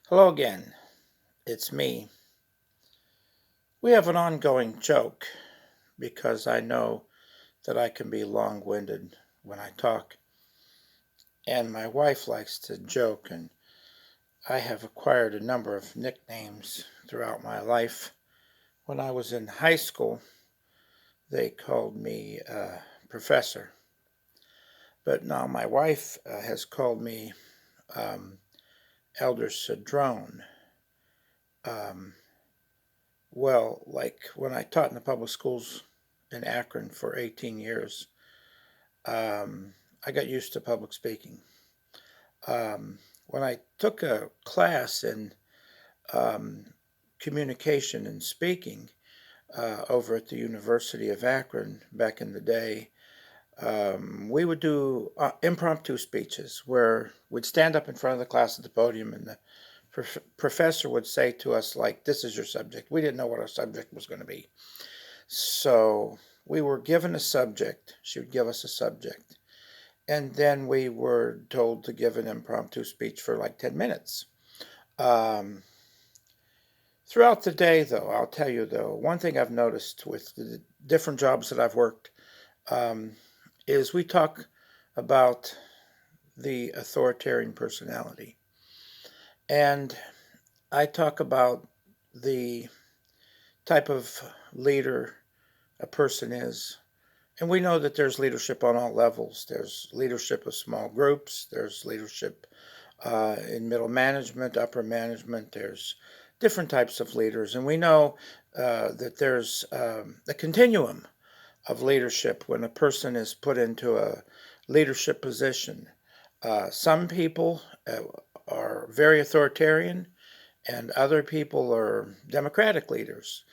Hello again, it's me. We have an ongoing joke because I know that I can be long winded when I talk, and my wife likes to joke, and I have acquired a number of nicknames throughout my life. When I was in high school, they called me Professor, but now my wife has called me um, Elder Cedrone. Um, like when I taught in the public schools in Akron for 18 years, um, I got used to public speaking. When I took a class in um, communication and speaking over at the University of Akron back in the day, we would do impromptu speeches where we'd stand up in front of the class at the podium and the professor would say to us, like, this is your subject. We didn't know what our subject was going to be. So we were given a subject. She would give us a subject. And then we were told to give an impromptu speech for like 10 minutes. Um, Throughout the day, though, I'll tell you, though, one thing I've noticed with the different jobs that I've worked um, is we talk about the authoritarian personality. And I talk about the type of leader a person is. And we know that there's leadership on all levels. There's leadership of small groups, there's leadership in middle management, upper management. There's different types of leaders, and we know that there's a continuum of leadership when a person is put into a leadership position. Some people are very authoritarian, and other people are democratic leaders.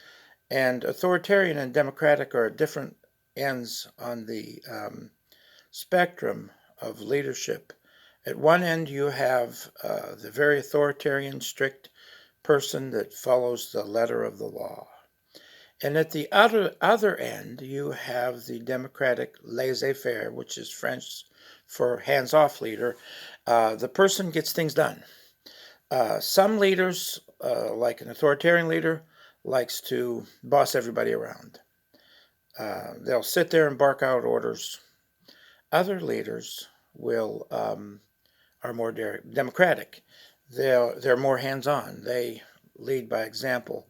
And authoritarian and democratic are at different ends on the spectrum of leadership. At one end, you have the very authoritarian, strict person that follows the letter of the law. And at the other end, you have the democratic laissez faire, which is French for hands off leader. The person gets things done. Some leaders, like an authoritarian leader, likes to boss everybody around. They'll sit there and bark out orders. Other leaders will are more democratic. They're more hands-on. They lead by example.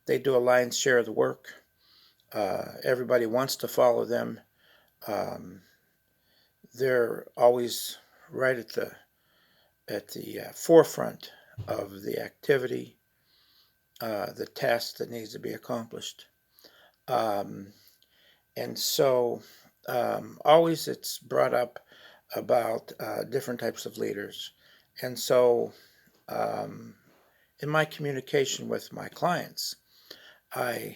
They do a lion's share of the work. Everybody wants to follow them. Um, they're always right at the forefront of the activity, the task that needs to be accomplished. Um, and so always it's brought up about different types of leaders. And so um, in my communication with my clients, I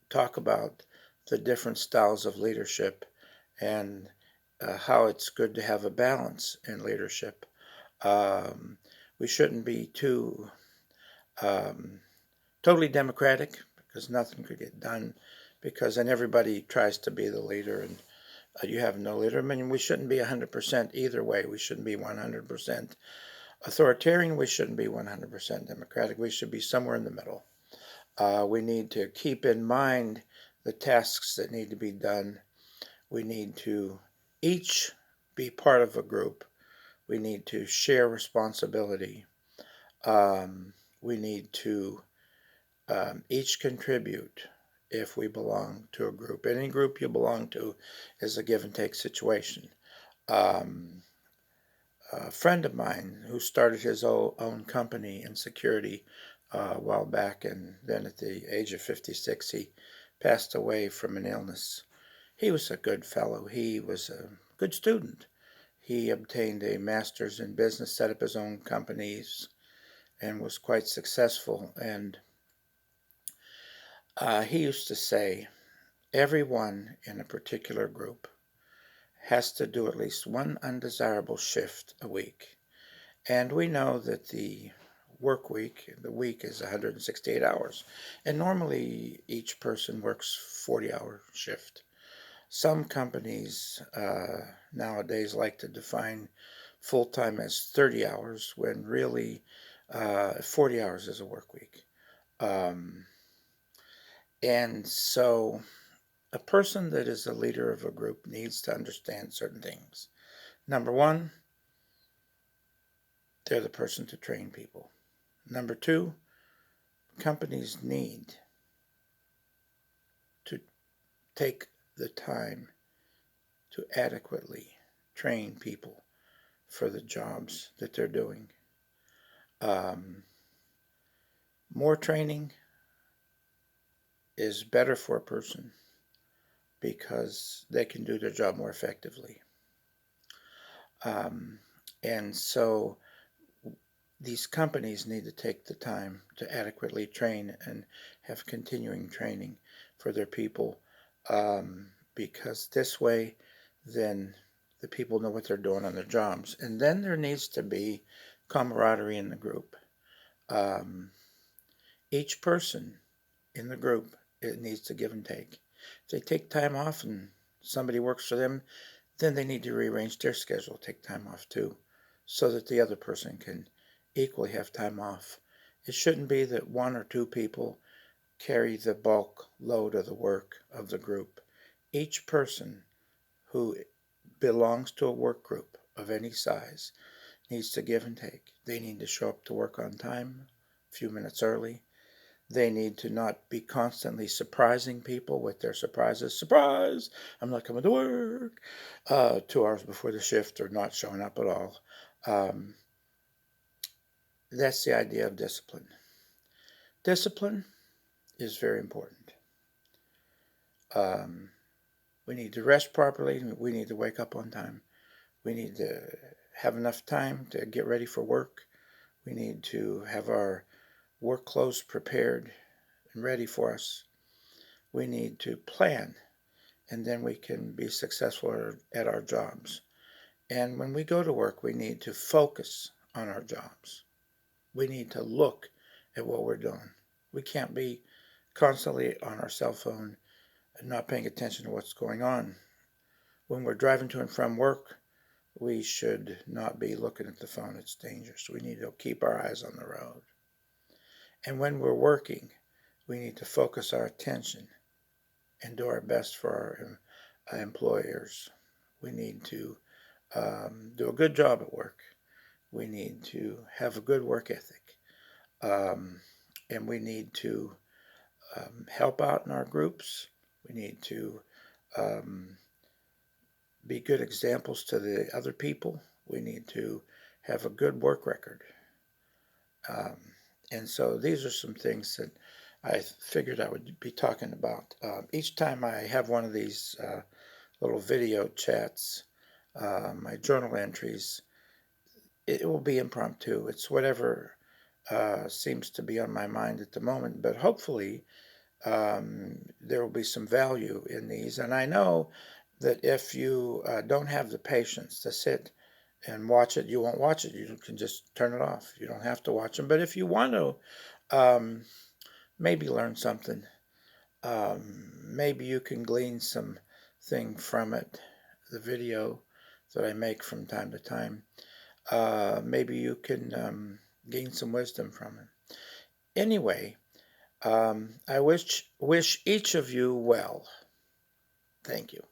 talk about the different styles of leadership and how it's good to have a balance in leadership. Um, we shouldn't be too um, totally democratic because nothing could get done because then everybody tries to be the leader and you have no leader. I mean, we shouldn't be 100% either way. We shouldn't be 100% authoritarian. We shouldn't be 100% democratic. We should be somewhere in the middle. We need to keep in mind the tasks that need to be done. We need to each be part of a group. We need to share responsibility. We need to each contribute if we belong to a group. Any group you belong to is a give and take situation. Um, a friend of mine who started his own company in security a while back, and then at the age of 56, he passed away from an illness. He was a good fellow. He was a good student. He obtained a master's in business, set up his own companies, and was quite successful. And he used to say, everyone in a particular group has to do at least one undesirable shift a week. And we know that the week is 168 hours. And normally each person works 40-hour shift. Some companies nowadays like to define full time as 30 hours when really 40 hours is a work week. Um, and so a person that is a leader of a group needs to understand certain things. Number one, they're the person to train people. Number two, companies need to take the time to adequately train people for the jobs that they're doing. Um, more training is better for a person because they can do their job more effectively. Um, and so these companies need to take the time to adequately train and have continuing training for their people, because this way, then the people know what they're doing on their jobs. And then there needs to be camaraderie in the group. Um, each person in the group, it needs to give and take. If they take time off and somebody works for them, then they need to rearrange their schedule, take time off too, so that the other person can equally have time off. It shouldn't be that one or two people carry the bulk load of the work of the group. Each person who belongs to a work group of any size needs to give and take. They need to show up to work on time, a few minutes early. They need to not be constantly surprising people with their surprises. Surprise! I'm not coming to work. 2 hours before the shift, or not showing up at all. Um, that's the idea of discipline. Discipline is very important. Um, we need to rest properly. We need to wake up on time. We need to have enough time to get ready for work. We need to have our work clothes prepared and ready for us. We need to plan, and then we can be successful at our jobs. And when we go to work, we need to focus on our jobs. We need to look at what we're doing. We can't be constantly on our cell phone and not paying attention to what's going on. When we're driving to and from work, we should not be looking at the phone. It's dangerous. We need to keep our eyes on the road. And when we're working, we need to focus our attention and do our best for our employers. We need to do a good job at work. We need to have a good work ethic. And we need to help out in our groups. We need to be good examples to the other people. We need to have a good work record. Um, and so these are some things that I figured I would be talking about. Each time I have one of these little video chats, my journal entries, it will be impromptu. It's whatever seems to be on my mind at the moment, but hopefully there will be some value in these. And I know that if you don't have the patience to sit and watch it, you won't watch it. You can just turn it off. You don't have to watch them. But if you want to um, maybe learn something, maybe you can glean something from it, the video that I make from time to time. Maybe you can gain some wisdom from it. Anyway, I wish each of you well. Thank you.